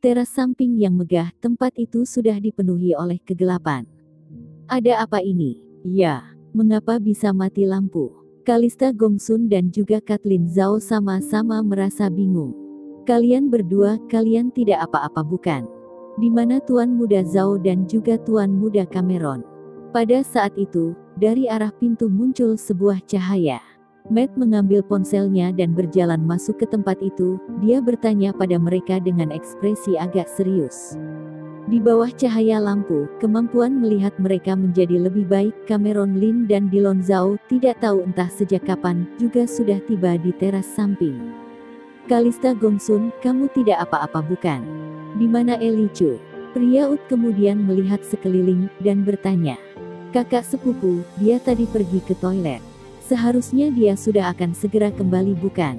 teras samping yang megah, tempat itu sudah dipenuhi oleh kegelapan. Ada apa ini? Ya, mengapa bisa mati lampu? Kalista Gongsun dan juga Kathleen Zhao sama-sama merasa bingung. Kalian berdua, kalian tidak apa-apa bukan? Di mana Tuan Muda Zhao dan juga Tuan Muda Cameron? Pada saat itu, dari arah pintu muncul sebuah cahaya. Matt mengambil ponselnya dan berjalan masuk ke tempat itu. Dia bertanya pada mereka dengan ekspresi agak serius. Di bawah cahaya lampu, kemampuan melihat mereka menjadi lebih baik. Cameron Lin dan Dilon Zhao tidak tahu entah sejak kapan, juga sudah tiba di teras samping. Kalista Gongsun, kamu tidak apa-apa bukan? Di mana Eli Chu? Pria Ut kemudian melihat sekeliling, dan bertanya. Kakak sepupu, dia tadi pergi ke toilet. Seharusnya dia sudah akan segera kembali bukan?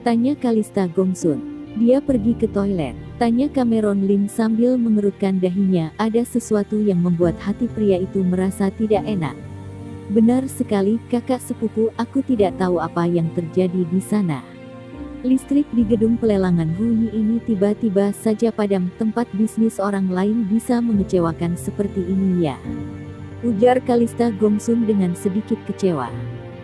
Tanya Kalista Gongsun. Dia pergi ke toilet. Tanya Cameron Lin sambil mengerutkan dahinya. Ada sesuatu yang membuat hati pria itu merasa tidak enak. Benar sekali, kakak sepupu, aku tidak tahu apa yang terjadi di sana. Listrik di gedung pelelangan Huyi ini tiba-tiba saja padam. Tempat bisnis orang lain bisa mengecewakan seperti ini ya? Ujar Kalista Gongsun dengan sedikit kecewa.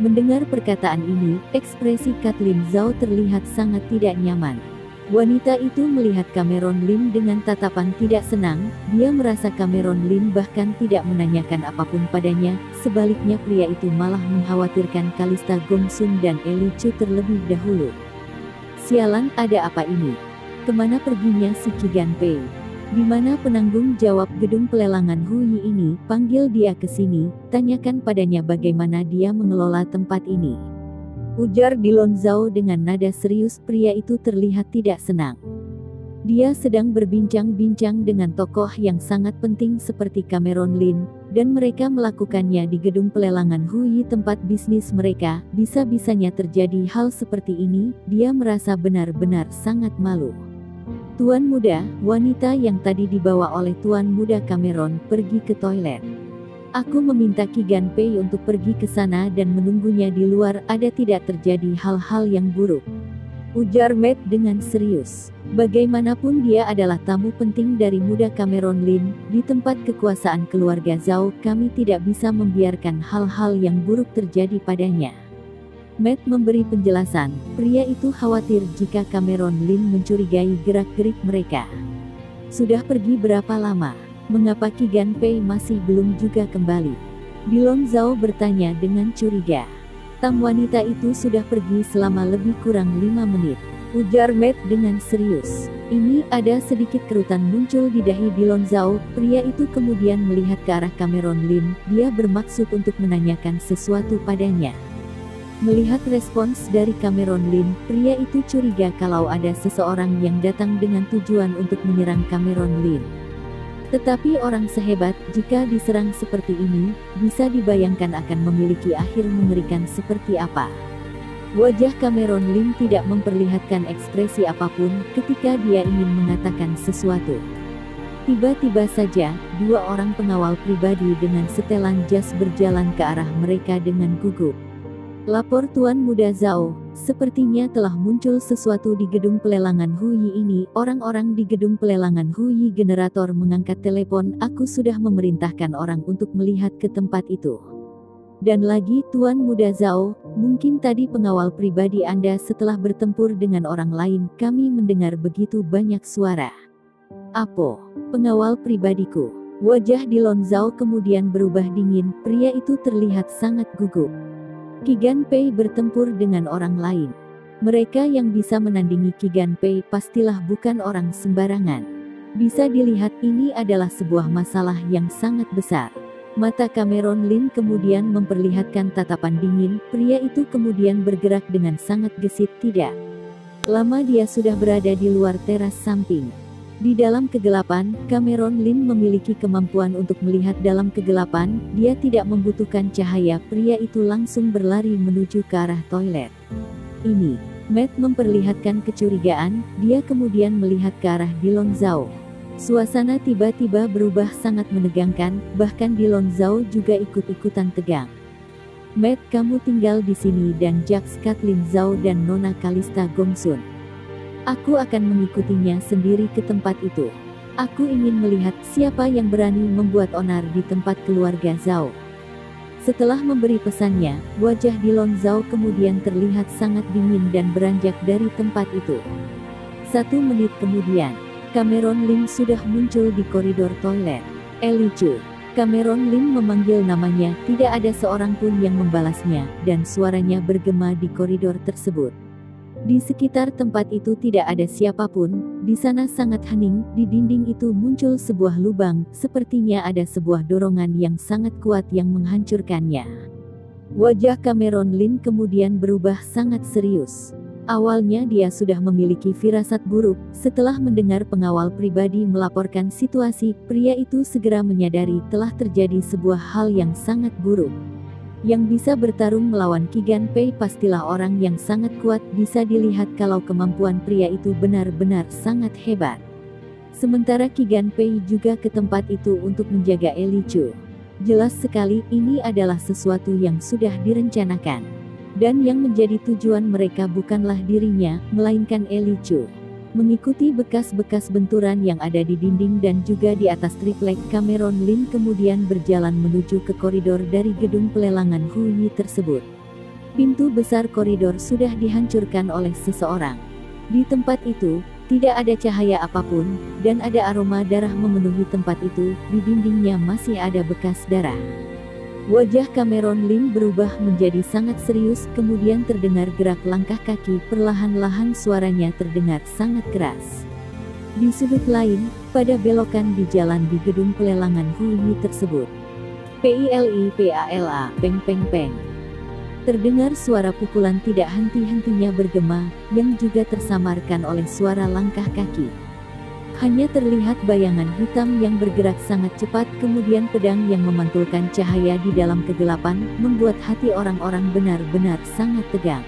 Mendengar perkataan ini, ekspresi Kathleen Zhao terlihat sangat tidak nyaman. Wanita itu melihat Cameron Lin dengan tatapan tidak senang. Dia merasa Cameron Lin bahkan tidak menanyakan apapun padanya. Sebaliknya pria itu malah mengkhawatirkan Kalista Gongsun dan Eli Chu terlebih dahulu. Sialan, ada apa ini? Kemana perginya si Qigan Pei? Di mana penanggung jawab gedung pelelangan Huyi ini? Panggil dia ke sini, tanyakan padanya bagaimana dia mengelola tempat ini. Ujar Dilon Zhao dengan nada serius. Pria itu terlihat tidak senang. Dia sedang berbincang-bincang dengan tokoh yang sangat penting seperti Cameron Lin, dan mereka melakukannya di gedung pelelangan Huyi tempat bisnis mereka. Bisa-bisanya terjadi hal seperti ini. Dia merasa benar-benar sangat malu. Tuan Muda, wanita yang tadi dibawa oleh Tuan Muda Cameron, pergi ke toilet. Aku meminta Qigan Pei untuk pergi ke sana dan menunggunya di luar. Ada tidak terjadi hal-hal yang buruk? Ujar Matt dengan serius. Bagaimanapun dia adalah tamu penting dari Muda Cameron Lin. Di tempat kekuasaan keluarga Zhao, kami tidak bisa membiarkan hal-hal yang buruk terjadi padanya. Matt memberi penjelasan. Pria itu khawatir jika Cameron Lin mencurigai gerak-gerik mereka. Sudah pergi berapa lama? Mengapa Qigan Pei masih belum juga kembali? Dilon Zhao bertanya dengan curiga. Tam wanita itu sudah pergi selama lebih kurang 5 menit. Ujar Matt dengan serius. Ini ada sedikit kerutan muncul di dahi Dilon Zhao. Pria itu kemudian melihat ke arah Cameron Lin. Dia bermaksud untuk menanyakan sesuatu padanya. Melihat respons dari Cameron Lin, pria itu curiga kalau ada seseorang yang datang dengan tujuan untuk menyerang Cameron Lin. Tetapi orang sehebat, jika diserang seperti ini, bisa dibayangkan akan memiliki akhir mengerikan seperti apa. Wajah Cameron Lin tidak memperlihatkan ekspresi apapun ketika dia ingin mengatakan sesuatu. Tiba-tiba saja, 2 orang pengawal pribadi dengan setelan jas berjalan ke arah mereka dengan gugup. Lapor Tuan Muda Zhao, sepertinya telah muncul sesuatu di gedung pelelangan Huyi ini. Orang-orang di gedung pelelangan Huyi generator mengangkat telepon. Aku sudah memerintahkan orang untuk melihat ke tempat itu. Dan lagi Tuan Muda Zhao, mungkin tadi pengawal pribadi Anda setelah bertempur dengan orang lain. Kami mendengar begitu banyak suara. Apo, pengawal pribadiku? Wajah Dilon Zhao kemudian berubah dingin. Pria itu terlihat sangat gugup. Qigan Pei bertempur dengan orang lain. Mereka yang bisa menandingi Qigan Pei pastilah bukan orang sembarangan. Bisa dilihat ini adalah sebuah masalah yang sangat besar. Mata Cameron Lin kemudian memperlihatkan tatapan dingin. Pria itu kemudian bergerak dengan sangat gesit. Tidak lama dia sudah berada di luar teras samping. Di dalam kegelapan, Cameron Lin memiliki kemampuan untuk melihat dalam kegelapan. Dia tidak membutuhkan cahaya. Pria itu langsung berlari menuju ke arah toilet. Ini, Matt memperlihatkan kecurigaan. Dia kemudian melihat ke arah Dilon Zhao. Suasana tiba-tiba berubah sangat menegangkan. Bahkan Dilon Zhao juga ikut-ikutan tegang. Matt, kamu tinggal di sini dan Jax, Kathleen Zhao dan Nona Kalista Gongsun. Aku akan mengikutinya sendiri ke tempat itu. Aku ingin melihat siapa yang berani membuat onar di tempat keluarga Zhao. Setelah memberi pesannya, wajah Dilong Zhao kemudian terlihat sangat dingin dan beranjak dari tempat itu. 1 menit kemudian, Cameron Lim sudah muncul di koridor toilet. Eli Chu. Cameron Lim memanggil namanya, tidak ada seorang pun yang membalasnya, dan suaranya bergema di koridor tersebut. Di sekitar tempat itu tidak ada siapapun, di sana sangat hening, di dinding itu muncul sebuah lubang, sepertinya ada sebuah dorongan yang sangat kuat yang menghancurkannya. Wajah Cameron Lim kemudian berubah sangat serius. Awalnya dia sudah memiliki firasat buruk, setelah mendengar pengawal pribadi melaporkan situasi, pria itu segera menyadari telah terjadi sebuah hal yang sangat buruk. Yang bisa bertarung melawan Qi Ganpei pastilah orang yang sangat kuat, bisa dilihat kalau kemampuan pria itu benar-benar sangat hebat. Sementara Qi Ganpei juga ke tempat itu untuk menjaga Eli Chu. Jelas sekali ini adalah sesuatu yang sudah direncanakan. Dan yang menjadi tujuan mereka bukanlah dirinya, melainkan Eli Chu. Mengikuti bekas-bekas benturan yang ada di dinding dan juga di atas triplek, Cameron Lim kemudian berjalan menuju ke koridor dari gedung pelelangan Hu Yi tersebut. Pintu besar koridor sudah dihancurkan oleh seseorang. Di tempat itu, tidak ada cahaya apapun, dan ada aroma darah memenuhi tempat itu, di dindingnya masih ada bekas darah. Wajah Cameron Lim berubah menjadi sangat serius, kemudian terdengar gerak langkah kaki, perlahan-lahan suaranya terdengar sangat keras. Di sudut lain, pada belokan di jalan di gedung pelelangan Hu Yi tersebut. PILIPALA, peng peng peng. Terdengar suara pukulan tidak henti-hentinya bergema, yang juga tersamarkan oleh suara langkah kaki. Hanya terlihat bayangan hitam yang bergerak sangat cepat, kemudian pedang yang memantulkan cahaya di dalam kegelapan, membuat hati orang-orang benar-benar sangat tegang.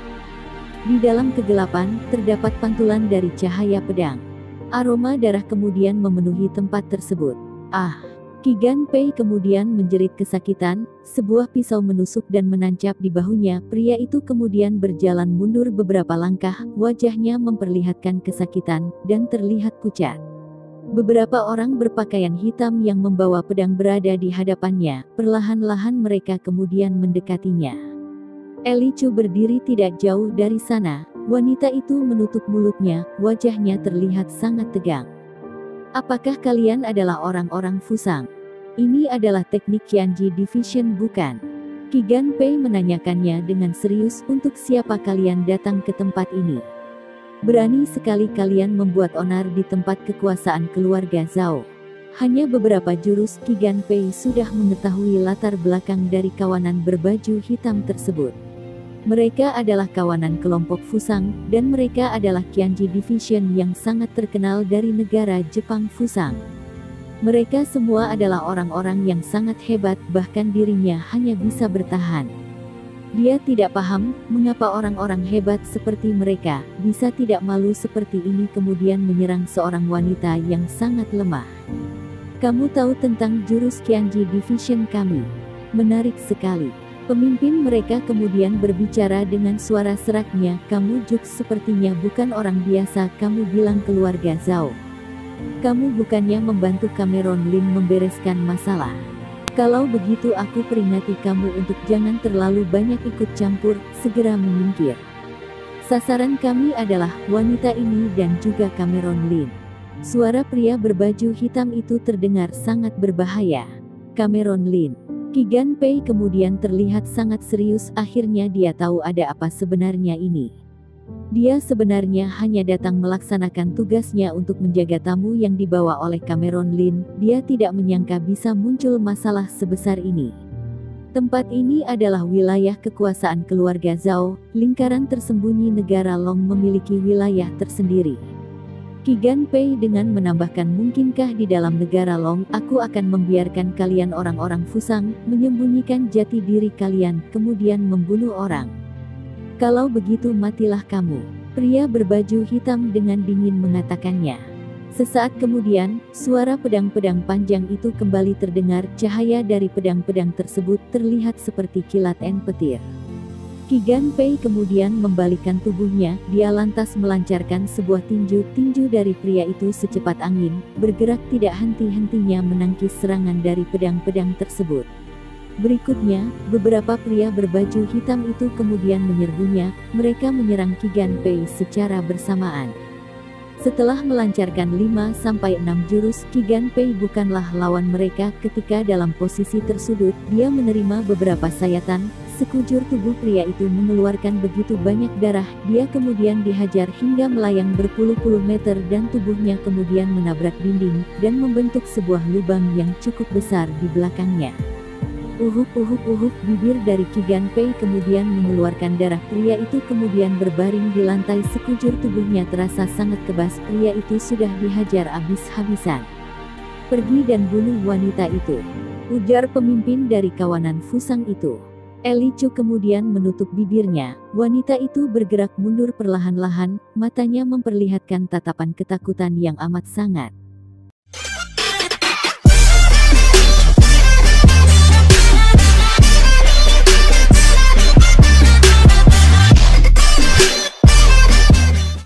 Di dalam kegelapan, terdapat pantulan dari cahaya pedang. Aroma darah kemudian memenuhi tempat tersebut. Ah! Qi Ganpei kemudian menjerit kesakitan, sebuah pisau menusuk dan menancap di bahunya. Pria itu kemudian berjalan mundur beberapa langkah, wajahnya memperlihatkan kesakitan, dan terlihat pucat. Beberapa orang berpakaian hitam yang membawa pedang berada di hadapannya, perlahan-lahan mereka kemudian mendekatinya. Eli Chu berdiri tidak jauh dari sana, wanita itu menutup mulutnya, wajahnya terlihat sangat tegang. Apakah kalian adalah orang-orang Fusang? Ini adalah teknik Qianji Division bukan? Qi Ganpei menanyakannya dengan serius, untuk siapa kalian datang ke tempat ini? Berani sekali kalian membuat onar di tempat kekuasaan keluarga Zhao. Hanya beberapa jurus Qi Ganpei sudah mengetahui latar belakang dari kawanan berbaju hitam tersebut. Mereka adalah kawanan kelompok Fusang, dan mereka adalah Qianji Division yang sangat terkenal dari negara Jepang Fusang. Mereka semua adalah orang-orang yang sangat hebat, bahkan dirinya hanya bisa bertahan. Dia tidak paham, mengapa orang-orang hebat seperti mereka, bisa tidak malu seperti ini kemudian menyerang seorang wanita yang sangat lemah. Kamu tahu tentang jurus Qianji Division kami? Menarik sekali. Pemimpin mereka kemudian berbicara dengan suara seraknya, kamu Juk sepertinya bukan orang biasa, kamu bilang keluarga Zhao. Kamu bukannya membantu Cameron Lim membereskan masalah. Kalau begitu aku peringati kamu untuk jangan terlalu banyak ikut campur, segera menyingkir. Sasaran kami adalah wanita ini dan juga Cameron Lim. Suara pria berbaju hitam itu terdengar sangat berbahaya. Cameron Lim. Qi Ganpei kemudian terlihat sangat serius, akhirnya dia tahu ada apa sebenarnya ini. Dia sebenarnya hanya datang melaksanakan tugasnya untuk menjaga tamu yang dibawa oleh Cameron Lim, dia tidak menyangka bisa muncul masalah sebesar ini. Tempat ini adalah wilayah kekuasaan keluarga Zhao, lingkaran tersembunyi negara Long memiliki wilayah tersendiri. Qi Ganpei dengan menambahkan mungkinkah di dalam negara Long, aku akan membiarkan kalian orang-orang Fusang, menyembunyikan jati diri kalian, kemudian membunuh orang. Kalau begitu matilah kamu. Pria berbaju hitam dengan dingin mengatakannya. Sesaat kemudian, suara pedang-pedang panjang itu kembali terdengar, cahaya dari pedang-pedang tersebut terlihat seperti kilat petir. Qi Ganpei kemudian membalikkan tubuhnya, dia lantas melancarkan sebuah tinju dari pria itu secepat angin, bergerak tidak henti-hentinya menangkis serangan dari pedang-pedang tersebut. Berikutnya, beberapa pria berbaju hitam itu kemudian menyerbunya, mereka menyerang Qi Ganpei secara bersamaan. Setelah melancarkan 5-6 jurus, Qi Ganpei bukanlah lawan mereka. Ketika dalam posisi tersudut, dia menerima beberapa sayatan, sekujur tubuh pria itu mengeluarkan begitu banyak darah, dia kemudian dihajar hingga melayang berpuluh-puluh meter dan tubuhnya kemudian menabrak dinding, dan membentuk sebuah lubang yang cukup besar di belakangnya. Uhuk, bibir dari Qi Ganpei kemudian mengeluarkan darah. Pria itu kemudian berbaring di lantai, sekujur tubuhnya terasa sangat kebas, pria itu sudah dihajar habis-habisan. Pergi dan bunuh wanita itu, ujar pemimpin dari kawanan Fusang itu. Li Chu kemudian menutup bibirnya, wanita itu bergerak mundur perlahan-lahan, matanya memperlihatkan tatapan ketakutan yang amat sangat.